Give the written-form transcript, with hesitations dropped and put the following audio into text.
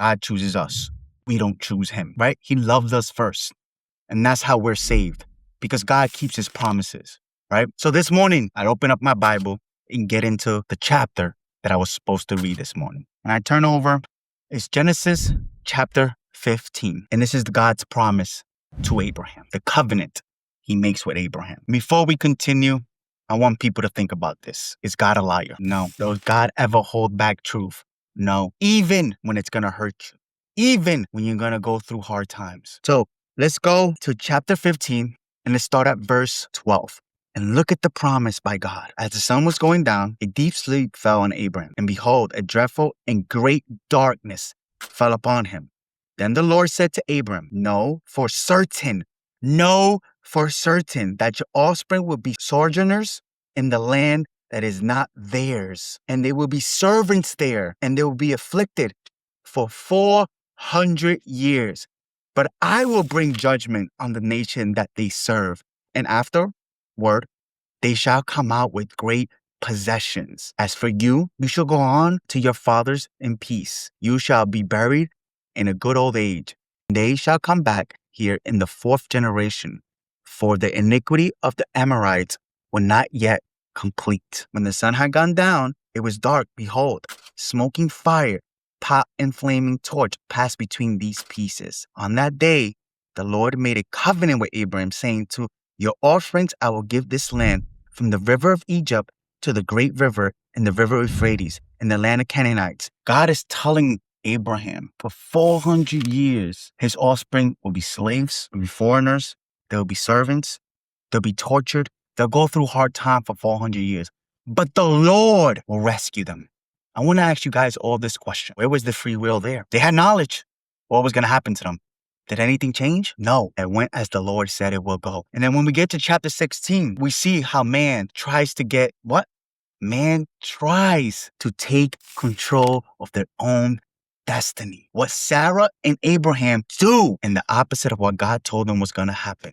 God chooses us. We don't choose him, right? He loved us first. And that's how we're saved, because God keeps his promises, right? So this morning, I open up my Bible and get into the chapter that I was supposed to read this morning. And I turn over, it's Genesis chapter 15. And this is God's promise to Abraham, the covenant he makes with Abraham. Before we continue, I want people to think about this. Is God a liar? No. Does God ever hold back truth? No. Even when it's going to hurt you. Even when you're going to go through hard times. So let's go to chapter 15 and let's start at verse 12. And look at the promise by God. As the sun was going down, a deep sleep fell on Abraham. And behold, a dreadful and great darkness fell upon him. Then the Lord said to Abram, know for certain that your offspring will be sojourners in the land that is not theirs. And they will be servants there, and they will be afflicted for 400 years. But I will bring judgment on the nation that they serve. And afterward, they shall come out with great possessions. As for you, you shall go on to your fathers in peace. You shall be buried in a good old age. They shall come back here in the 4th generation, for the iniquity of the Amorites were not yet complete. When the sun had gone down, it was dark. Behold, smoking fire, pot and flaming torch passed between these pieces. On that day, the Lord made a covenant with Abraham, saying, to your offsprings I will give this land, from the river of Egypt to the great river and the river Euphrates, in the land of Canaanites. God is telling Abraham for 400 years, his offspring will be slaves, will be foreigners, they'll be servants, they'll be tortured, they'll go through hard time for 400 years. But the Lord will rescue them. I want to ask you guys all this question. Where was the free will there? They had knowledge. What was going to happen to them? Did anything change? No. It went as the Lord said it will go. And then when we get to chapter 16, we see how man tries to get what? Man tries to take control of their own destiny. What Sarah and Abraham do, and the opposite of what God told them was going to happen.